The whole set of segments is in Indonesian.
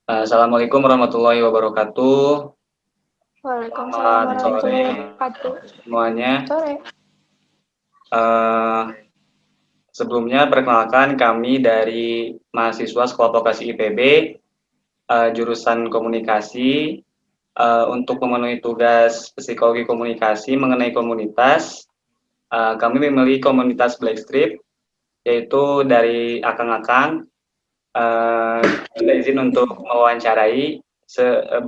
Assalamualaikum warahmatullahi wabarakatuh. Waalaikumsalam Selamat sore warahmatullahi wabarakatuh. semuanya. Sore. Eh, Sebelumnya perkenalkan kami dari mahasiswa Sekolah Vokasi IPB, jurusan komunikasi, untuk memenuhi tugas psikologi komunikasi mengenai komunitas. Kami memilih komunitas Blackstrip, yaitu dari akang-akang. Kita izin untuk mewawancarai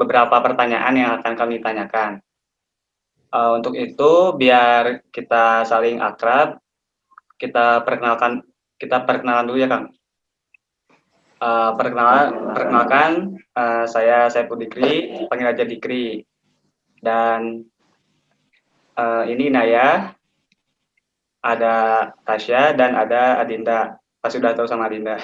beberapa pertanyaan yang akan kami tanyakan. Untuk itu, biar kita saling akrab, kita perkenalan dulu ya, Kang. Perkenalkan, saya Saiful Dikri, panggil aja Dikri. Dan ini Naya, ada Tasya, dan ada Adinda. Pasti sudah tahu sama Adinda.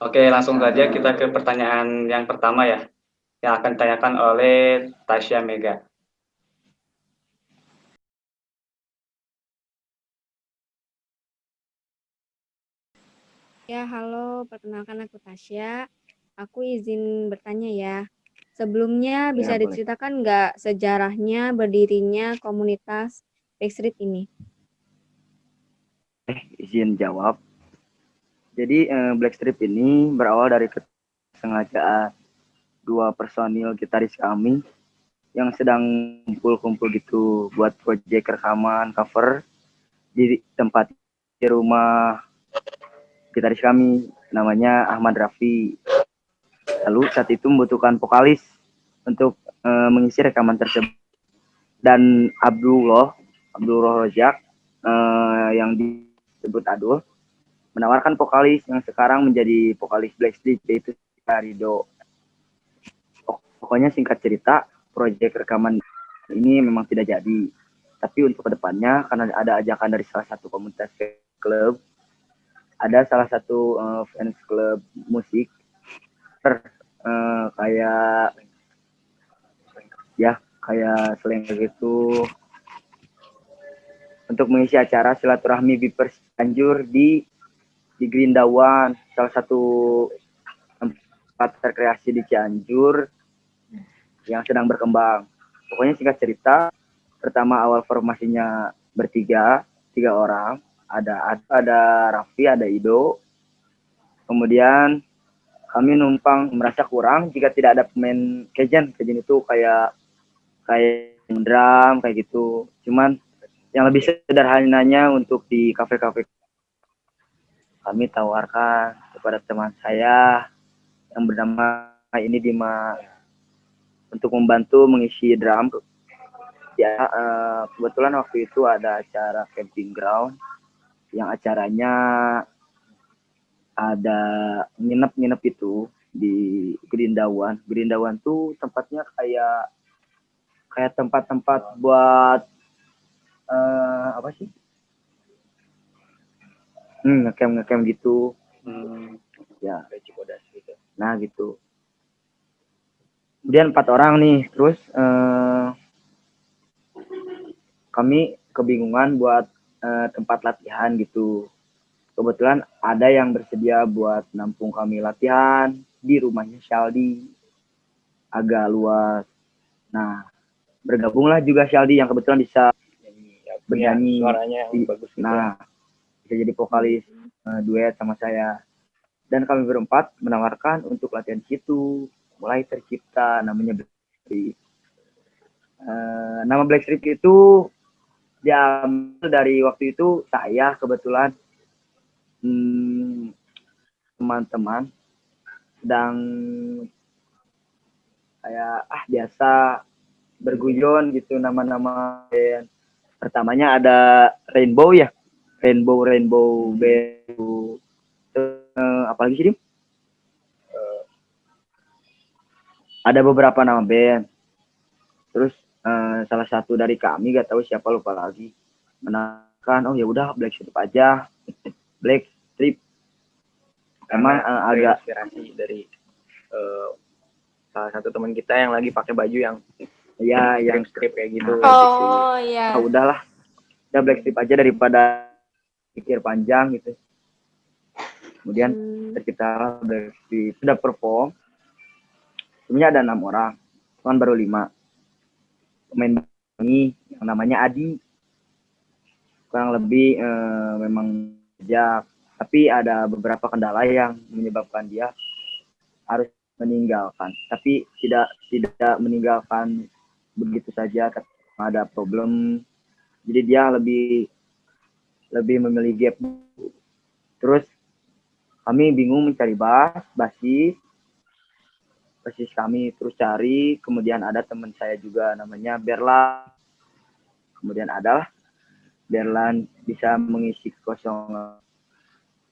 Oke, langsung saja kita ke pertanyaan yang pertama ya, yang akan ditanyakan oleh Tasya Mega. Ya, halo, perkenalkan aku Tasya. Aku izin bertanya ya. Sebelumnya bisa boleh. diceritakan nggak sejarahnya berdirinya komunitas Backstreet ini? Izin jawab. Jadi Blackstrip ini berawal dari kesengajaan dua personil gitaris kami yang sedang kumpul-kumpul gitu buat proyek rekaman cover di tempat di rumah gitaris kami namanya Ahmad Rafi. Lalu saat itu membutuhkan vokalis untuk mengisi rekaman tersebut, dan Abdullah Rojak yang disebut Adul menawarkan vokalis yang sekarang menjadi vokalis Blackstreet, yaitu Rido. Pokoknya singkat cerita, proyek rekaman ini memang tidak jadi. Tapi untuk kedepannya, karena ada ajakan dari salah satu komunitas klub, ada salah satu fans klub musik, kayak slang gitu, untuk mengisi acara silaturahmi Vipers Cianjur di Gerindawan, salah satu tempat rekreasi di Cianjur yang sedang berkembang. Pokoknya singkat cerita, pertama awal formasinya tiga orang, ada Raffi, ada Ido. Kemudian kami numpang merasa kurang jika tidak ada pemain Kejen itu kayak drum kayak gitu. Cuman yang lebih sederhananya untuk di kafe-kafe, kami tawarkan kepada teman saya yang bernama ini Dima untuk membantu mengisi drum. Ya, kebetulan waktu itu ada acara camping ground yang acaranya ada nginep itu di Gerindawan. Gerindawan tuh tempatnya kayak tempat-tempat buat apa sih? Ngecamp gitu. Ya, gitu. Nah gitu. Kemudian 4 orang nih, terus kami kebingungan buat tempat latihan gitu. Kebetulan ada yang bersedia buat nampung kami latihan di rumahnya Shaldi, agak luas. Nah, bergabunglah juga Shaldi yang kebetulan bisa bernyanyi, suaranya bagus gitu. Nah, bisa jadi vokalis duet sama saya. Dan kami berempat menawarkan untuk latihan di situ. Mulai tercipta namanya Blackstreet. Nama Blackstreet itu diambil dari waktu itu saya kebetulan teman-teman sedang kayak biasa berguyon gitu nama-nama band. Pertamanya ada Rainbow ya, Rainbow band. Apalagi sih, Dim? Ada beberapa nama band. Terus salah satu dari kami, gak tahu siapa, lupa lagi, menawarkan oh ya udah Black Strip aja. Black Strip emang agak inspirasi dari salah satu teman kita yang lagi pakai baju yang yang strip kayak gitu. Oh iya. Udahlah, udah Black Strip aja daripada pikir panjang gitu. Kemudian tercipta Blackstrip, sudah perform. Sebenarnya ada 6 orang, kan baru 5. Pemain ini yang namanya Adi, kurang lebih memang sejak, tapi ada beberapa kendala yang menyebabkan dia harus meninggalkan. Tapi tidak meninggalkan begitu saja, tapi ada problem. Jadi dia lebih memilih gap. Terus kami bingung mencari basis kami terus cari, kemudian ada teman saya juga namanya Berlan. Kemudian adalah Berlan bisa mengisi kekosongan.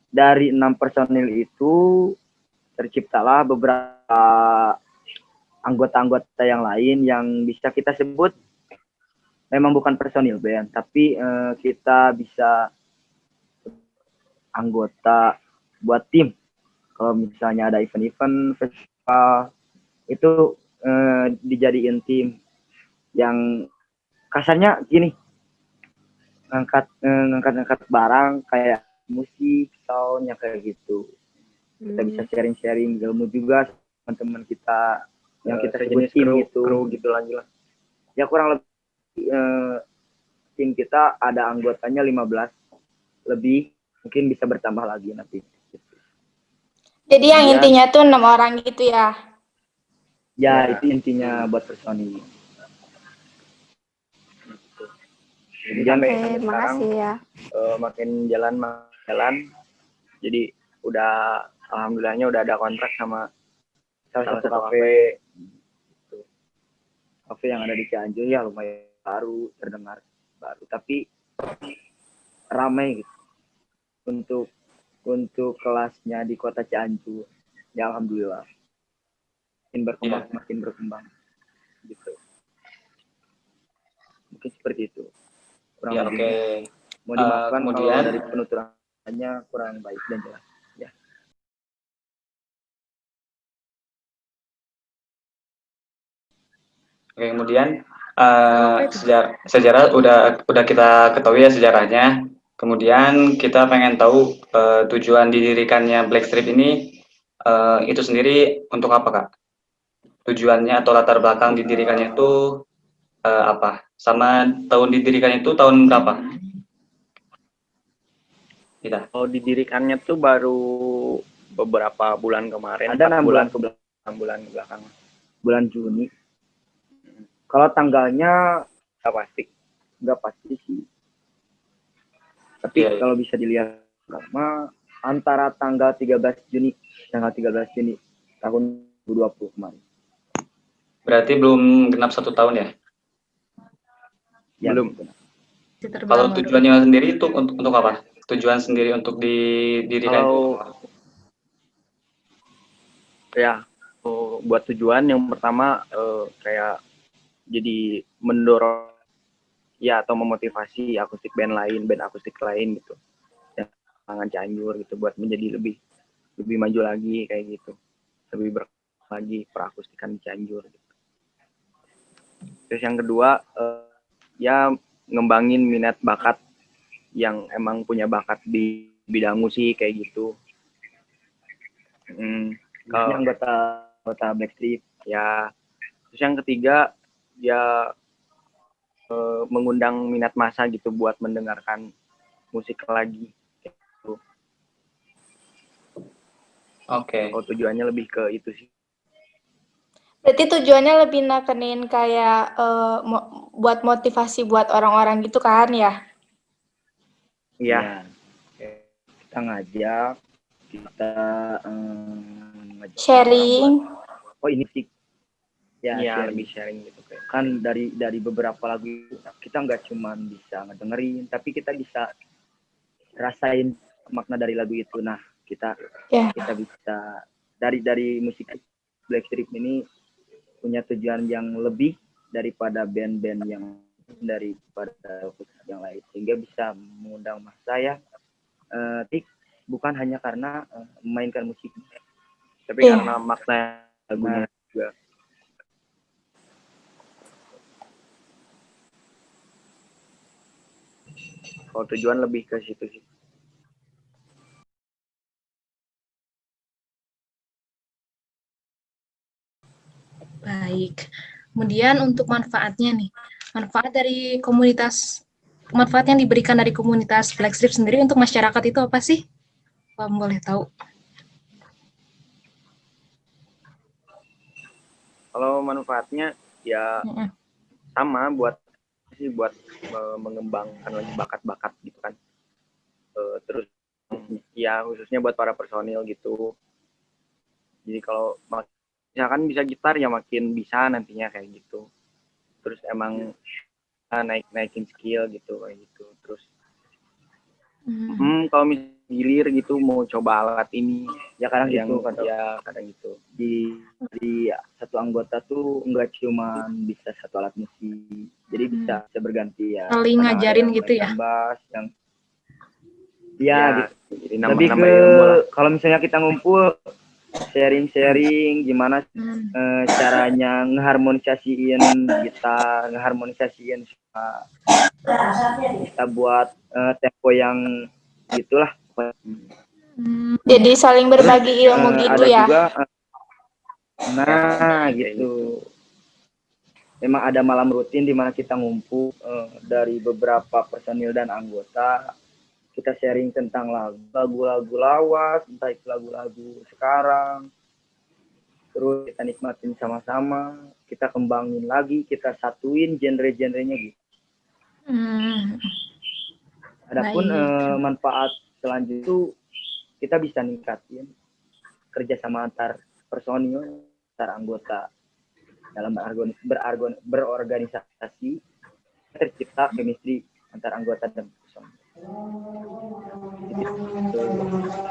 Dari 6 personil itu terciptalah beberapa anggota-anggota yang lain yang bisa kita sebut memang bukan personil band, tapi kita bisa anggota buat tim. Kalau misalnya ada event-event, festival, itu dijadiin tim yang kasarnya gini, ngangkat barang kayak musik, soundnya kayak gitu. Kita bisa sharing-sharing ilmu juga teman-teman kita yang kita sebut tim kru gitu lagi lah. Ya kurang lebih tim kita ada anggotanya 15 lebih, mungkin bisa bertambah lagi nanti. Jadi yang intinya tuh 6 orang gitu ya? Ya, itu intinya buat personil. Jadi Oke, sampai sekarang makasih ya. makin jalan. Jadi udah alhamdulillahnya udah ada kontrak sama salah satu kafe. Kafe yang ada di Cianjur ya lumayan baru, terdengar baru, tapi ramai gitu. Untuk kelasnya di kota Cianjur, ya alhamdulillah makin berkembang gitu. Mungkin seperti itu. Kurang Ya, lebihnya. oke. Mau dimaafkan kalau Kemudian dari penuturannya kurang baik dan jelas. Ya. Oke, kemudian sejarah udah kita ketahui ya sejarahnya. Kemudian kita pengen tahu tujuan didirikannya Blackstrip ini itu sendiri untuk apa, Kak? Tujuannya atau latar belakang didirikannya itu apa? Sama tahun didirikannya itu tahun berapa? Kita. Kalau didirikannya tuh baru beberapa bulan kemarin, Ada 6 bulan ke belakang. 6 bulan ke belakang. Bulan Juni. Kalau tanggalnya nggak pasti sih. Tapi Iya, iya. kalau bisa dilihat sama antara tanggal 13 Juni tahun 2020 kemarin. Berarti belum genap 1 tahun ya? Ya, Belum. benar. Kalau tujuannya sendiri itu untuk apa? Tujuan sendiri untuk didirikan itu Kalau ya buat tujuan yang pertama kayak jadi mendorong ya atau memotivasi band akustik lain gitu yang tangan Cianjur gitu buat menjadi lebih maju lagi kayak gitu, lebih lagi perakustikan di Cianjur gitu. Terus yang kedua ya ngembangin minat bakat yang emang punya bakat di bidang musik kayak gitu. Kalau anggota Blackstrip Ya, terus yang ketiga ya mengundang minat massa gitu buat mendengarkan musik lagi. Gitu. Oke. Oh, tujuannya lebih ke itu sih. Berarti tujuannya lebih nekenin kayak buat motivasi buat orang-orang gitu kan ya? Iya. Ya, kita ngajak, kita ngajak Sharing. oh ini sih ya, Iya, sharing. lebih sharing gitu kayak. Kan dari beberapa lagu kita nggak cuma bisa ngedengerin, tapi kita bisa rasain makna dari lagu itu. Nah, kita bisa dari musik Blackstrip ini punya tujuan yang lebih daripada band-band daripada yang lain, sehingga bisa mengundang massa ya bukan hanya karena memainkan musik, Tapi karena makna lagunya juga. Kalau tujuan lebih ke situ sih. Baik. Kemudian untuk manfaatnya nih, manfaat yang diberikan dari komunitas Blackstrip sendiri untuk masyarakat itu apa sih? Pak boleh tahu? Kalau manfaatnya ya sama buat mengembangkan lagi bakat-bakat gitu kan. Terus ya khususnya buat para personil gitu. Jadi kalau misalkan bisa gitar ya makin bisa nantinya kayak gitu. Terus emang naikin skill gitu kayak gitu. Terus kalau misalnya gilir gitu mau coba alat ini Ya kadang yang gitu, kadang gitu. Di satu anggota tuh nggak cuma bisa satu alat musik, jadi bisa berganti ya. Saling Kadang ada ngajarin yang gitu main ya? tambas, yang Ya, gitu. jadi Lebih nambah ke ilmu lah. kalau misalnya kita ngumpul sharing gimana caranya ngeharmonisasiin sama kita buat tempo yang gitulah. Jadi saling berbagi ilmu gitu Ada ya. juga gitu. Memang ada malam rutin di mana kita ngumpul dari beberapa personil dan anggota. Kita sharing tentang lagu-lagu lawas, entah itu lagu-lagu sekarang. Terus kita nikmatin sama-sama, kita kembangin lagi, kita satuin genre-genrenya gitu. Adapun manfaat selanjutnya itu kita bisa ningkatin kerjasama antar personil, antar anggota dalam berorganisasi, tercipta chemistry antar anggota dan personil.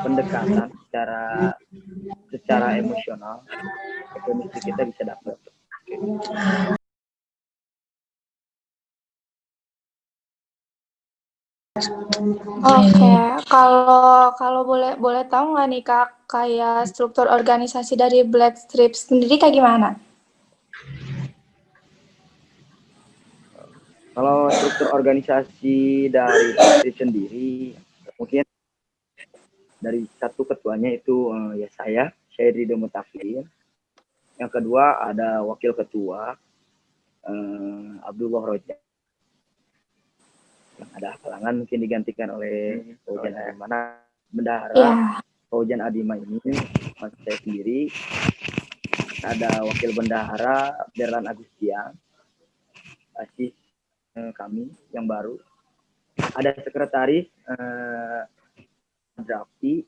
Pendekatan secara emosional, chemistry kita bisa dapat. Oke, kalau boleh tahu nggak nih Kak, kayak struktur organisasi dari Blackstrip sendiri kayak gimana? Kalau struktur organisasi dari Blackstrip sendiri, mungkin dari satu ketuanya itu ya saya Ridho Mutafir. Yang kedua ada wakil ketua Abdullah Roja. Yang ada halangan mungkin digantikan oleh Fauzan Adimana, bendahara. Fauzan Adima ini masih saya sendiri. Ada wakil bendahara Berlan Agustian, asis kami yang baru. Ada sekretaris Drafti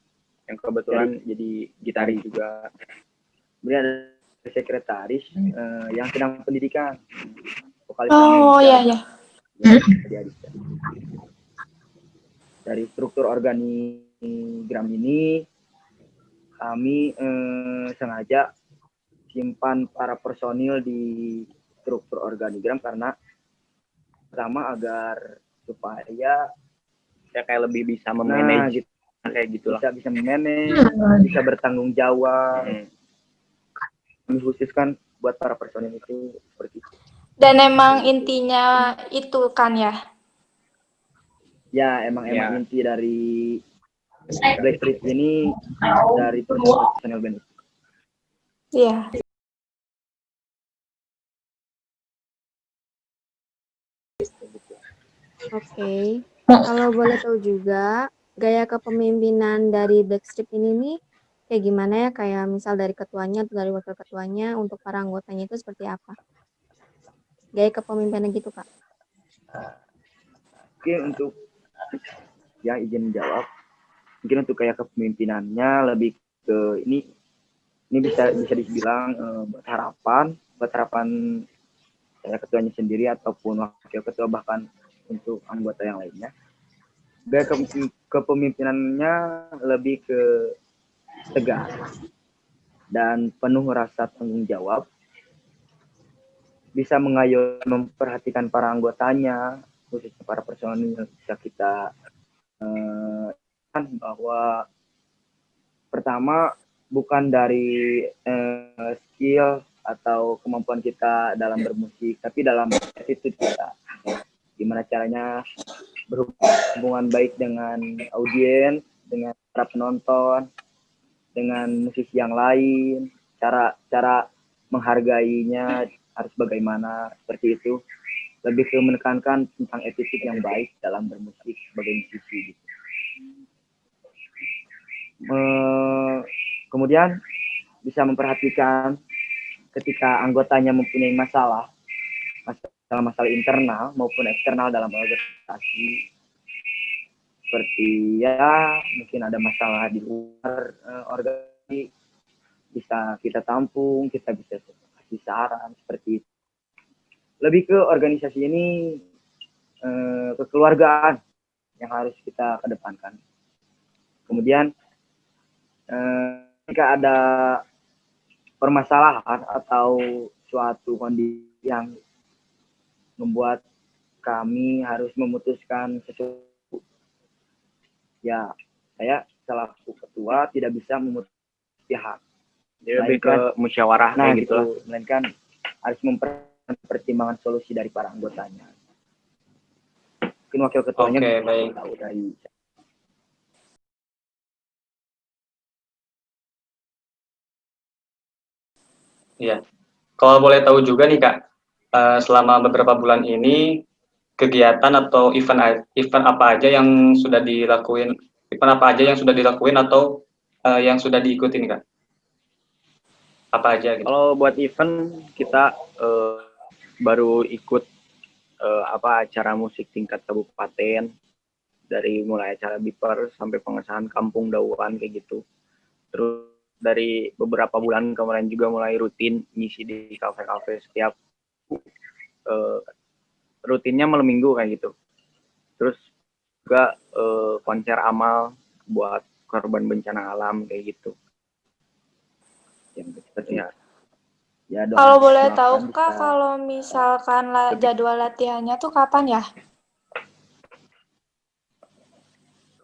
yang kebetulan jadi gitaris juga. Kemudian ada sekretaris yang sedang pendidikan. Iya. Dari struktur organigram ini kami sengaja simpan para personil di struktur organigram karena pertama agar supaya ya kayak lebih bisa memanage kayak gitulah. Bisa memanage, bisa bertanggung jawab. Kami khususkan buat para personil itu seperti itu. Dan emang intinya itu kan ya? Ya, emang inti dari Blackstrip ini dari personil band. Iya. Oke. Kalau boleh tahu juga, gaya kepemimpinan dari Blackstrip ini nih kayak gimana ya? Kayak misal dari ketuanya atau dari wakil ketuanya untuk para anggotanya itu seperti apa? Gaya kepemimpinan gitu, Kak. Oke, untuk yang izin jawab, mungkin untuk kayak kepemimpinannya lebih ke ini bisa dibilang buat harapan saya ketuanya sendiri ataupun wakil ketua bahkan untuk anggota yang lainnya. Gaya kepemimpinannya lebih ke tegas dan penuh rasa tanggung jawab, bisa mengayomi, memperhatikan para anggotanya, khususnya para personil. Bisa kita bahwa pertama bukan dari skill atau kemampuan kita dalam bermusik, tapi dalam attitude kita. Gimana caranya berhubungan baik dengan audiens, dengan para penonton, dengan musisi yang lain, cara menghargainya harus bagaimana, seperti itu. Lebih ke menekankan tentang etika yang baik dalam bermusik sebagai musisi gitu. Kemudian bisa memperhatikan ketika anggotanya mempunyai masalah internal maupun eksternal dalam organisasi, seperti ya mungkin ada masalah di luar organisasi, bisa kita tampung, kita bisa kasih saran seperti itu. Lebih ke organisasi ini kekeluargaan yang harus kita kedepankan. Kemudian jika ada permasalahan atau suatu kondisi yang membuat kami harus memutuskan sesuatu, ya saya selaku ketua tidak bisa memutuskan pihak. Jadi lebih ke musyawarah kayak gitu lah. Melainkan harus mempertimbangkan solusi dari para anggotanya. Mungkin wakil ketuanya Oke, baik. tahu dari. Iya. Kalau boleh tahu juga nih Kak, selama beberapa bulan ini kegiatan atau event apa aja yang sudah dilakuin, atau yang sudah diikuti nih Kak? Apa aja gitu? Kalau buat event kita baru ikut acara musik tingkat kabupaten, dari mulai acara Biper sampai pengesahan Kampung Dauan kayak gitu. Terus dari beberapa bulan kemarin juga mulai rutin ngisi di kafe-kafe setiap rutinnya malam minggu kayak gitu. Terus juga konser amal buat korban bencana alam kayak gitu. Ya. Ya, Kalau boleh tahu Kak, kalau misalkan jadwal latihannya tuh kapan ya?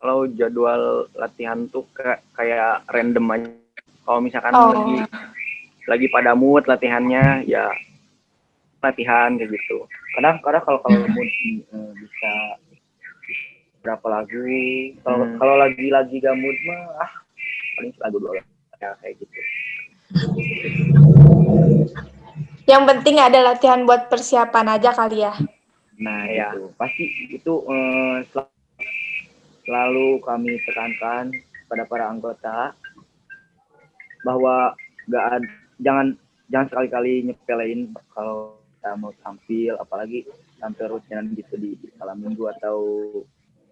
Kalau jadwal latihan tuh kayak random aja. Kalau misalkan lagi pada mood latihannya ya latihan kayak gitu. Kadang kalau mood bisa berapa lagu. Kalau lagi gak mood mah paling lagu 2 ya kayak gitu. Yang penting ada latihan buat persiapan aja kali ya. Nah ya itu pasti itu selalu kami tekankan pada para anggota bahwa jangan sekali-kali nyepelein kalau kita mau tampil, apalagi tampil rutinan gitu di malam minggu atau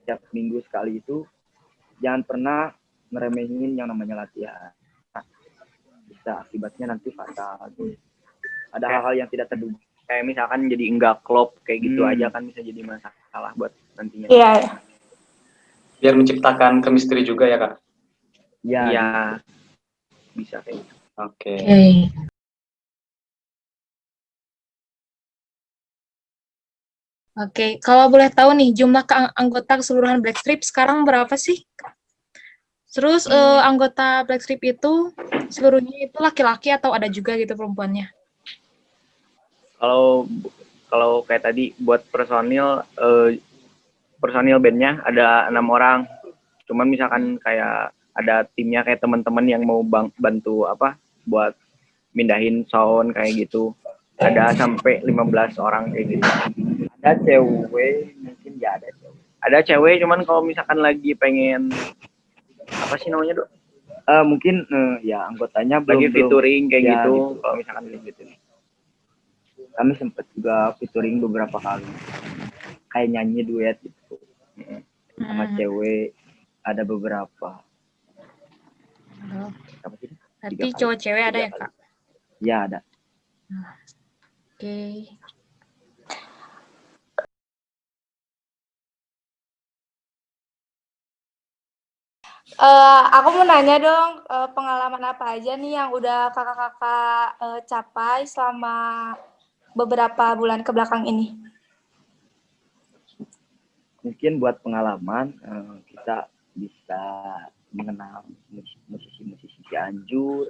setiap minggu sekali, itu jangan pernah meremehin yang namanya latihan. Bisa akibatnya nanti fatal. Ada hal-hal yang tidak terduga. Kayak misalkan jadi enggak klop kayak gitu aja kan bisa jadi masalah buat nantinya. Iya. Biar menciptakan chemistry juga ya Kak? Iya. Bisa kayak gitu. Oke. Oke, kalau boleh tahu nih jumlah anggota keseluruhan Blackstrip sekarang berapa sih? Terus anggota Blackstrip itu seluruhnya itu laki-laki atau ada juga gitu perempuannya? Kalau kayak tadi buat personil bandnya ada 6 orang. Cuman misalkan kayak ada timnya kayak teman-teman yang mau bantu buat mindahin sound kayak gitu. Ada sampai 15 orang kayak gitu. Ada cewek, mungkin ya ada cewek. Ada cewek, cuman kalau misalkan lagi pengen apa sih namanya, Dok? Mungkin ya anggotanya lagi featuring kayak ya, gitu. Kalau misalkan gitu. Kami sempat juga featuring beberapa kali. Kayak nyanyi duet gitu. Sama cewek ada beberapa. Berarti cowok cewek ada ya, Kak? Ya, ada. Oke. Aku mau nanya dong, pengalaman apa aja nih yang udah kakak-kakak capai selama beberapa bulan ke belakang ini? Mungkin buat pengalaman, kita bisa mengenal musisi-musisi Cianjur,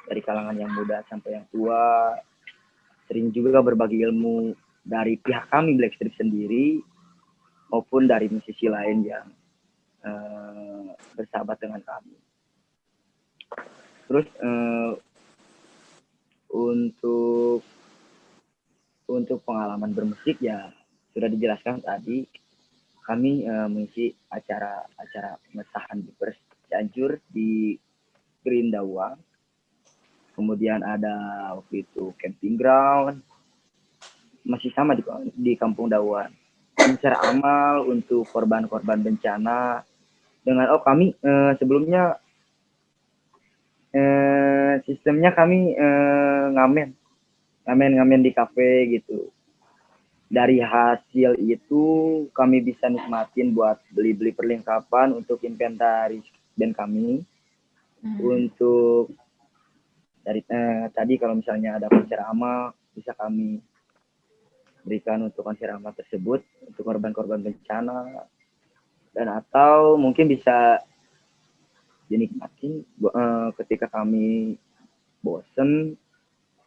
dari kalangan yang muda sampai yang tua. Sering juga berbagi ilmu dari pihak kami Blackstrip sendiri, maupun dari musisi lain yang bersahabat dengan kami. Terus Untuk pengalaman bermusik ya sudah dijelaskan tadi. Kami mengisi acara pengesahan di Cianjur di Green Dawang. Kemudian ada waktu itu camping ground, masih sama di Kampung Dawan. Konser amal untuk korban-korban bencana. Dengan kami sebelumnya sistemnya kami ngamen di kafe gitu. Dari hasil itu kami bisa nikmatin buat beli-beli perlengkapan untuk inventaris band kami. Untuk dari tadi kalau misalnya ada konser amal bisa kami berikan untuk konser amal tersebut untuk korban-korban bencana, dan atau mungkin bisa dinikmati ketika kami bosen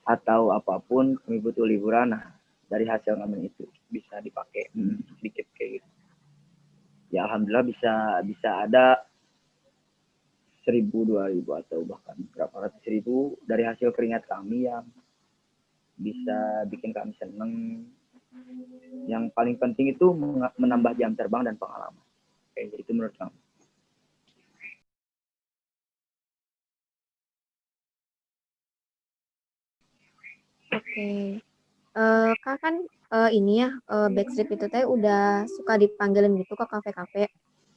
atau apapun kami butuh liburan. Nah, dari hasil ngamen itu bisa dipakai sedikit kayak gitu. Ya alhamdulillah bisa ada 1.000, 2.000 atau bahkan berapa ratus ribu dari hasil keringat kami yang bisa bikin kami seneng. Yang paling penting itu menambah jam terbang dan pengalaman. Kayak gitu menurut kami. Oke. Kak kan ini ya Backstreet itu teh udah suka dipanggilin gitu ke kafe-kafe.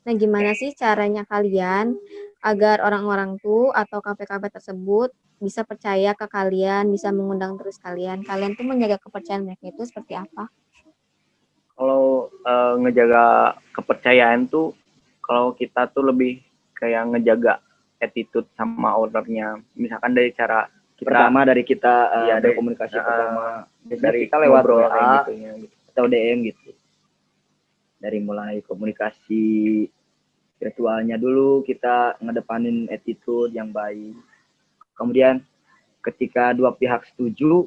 Nah, gimana sih caranya kalian agar orang-orang tuh atau kafe-kafe tersebut bisa percaya ke kalian, bisa mengundang terus kalian? Kalian tuh menjaga kepercayaan mereka itu seperti apa? Kalau ngejaga kepercayaan tuh, kalau kita tuh lebih kayak ngejaga attitude sama ownernya. Misalkan dari cara Pertama dari kita Iya, dari- berkomunikasi pertama dari kita lewat ngobrol kayak WA gitu ya. atau DM gitu. Dari mulai komunikasi virtualnya dulu kita ngedepanin attitude yang baik. Kemudian ketika dua pihak setuju,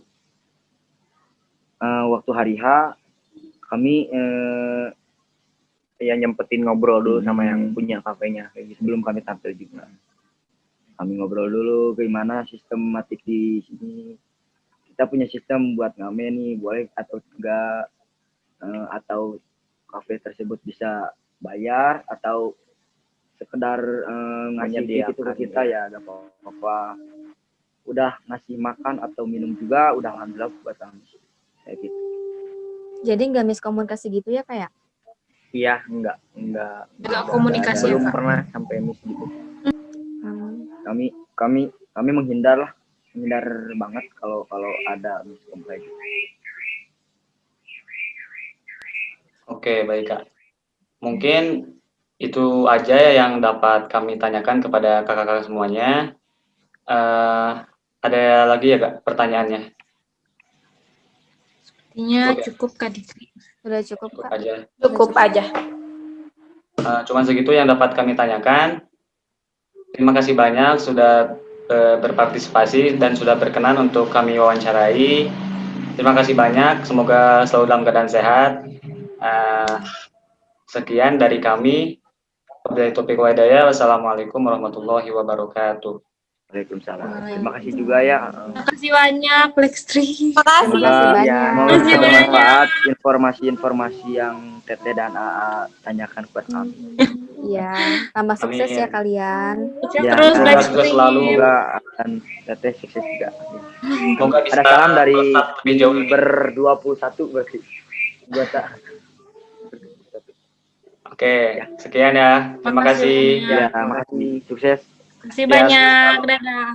waktu hari H kami Ya nyempetin ngobrol dulu sama yang punya kafenya kayak gitu. sebelum kami tampil juga. Kami ngobrol dulu gimana sistematik di sini. Kita punya sistem buat ngamen nih, boleh atau enggak, atau kafe tersebut bisa bayar atau sekedar ngasih gitu ke kita ya gak apa-apa. Udah ngasih makan atau minum juga udah alhamdulillah buat kami kayak gitu. Jadi nggak miskomunikasi gitu ya kayak? Iya, enggak komunikasi ya, belum Kak. pernah sampai miss gitu. Kami menghindar banget kalau ada miskom kayak gitu. Oke, baik Kak. Mungkin itu aja ya yang dapat kami tanyakan kepada kakak-kakak semuanya. Ada lagi ya Kak pertanyaannya? Sepertinya Cukup ya? cukup Kak Dikri. Sudah cukup Cukup Kak? aja. Cukup aja. Cuman segitu yang dapat kami tanyakan. Terima kasih banyak sudah berpartisipasi dan sudah berkenan untuk kami wawancarai. Terima kasih banyak. Semoga selalu dalam keadaan sehat. Sekian dari kami. Wabillahi taufiq wal hidayah. Wassalamualaikum warahmatullahi wabarakatuh. Waalaikumsalam. Terima kasih juga ya. Terima kasih banyak Blackstreet. Makasih. Terima kasih banyak. Semoga Terima kasih bermanfaat informasi-informasi yang Teteh dan AA tanyakan kepada kami. Iya, tambah sukses Amin. ya kalian. Sukses Ya, terus semoga sukses Blackstreet. selalu. Semoga akan Teteh sukses juga. Semoga bisa Ada salam dari melesat lebih jauh lagi. ber-21 berarti. Buat Oke, sekian ya. Terima Makasih kasih. banyak. ya, makasih. Sukses. Terima kasih Ya, banyak. selalu. Dadah.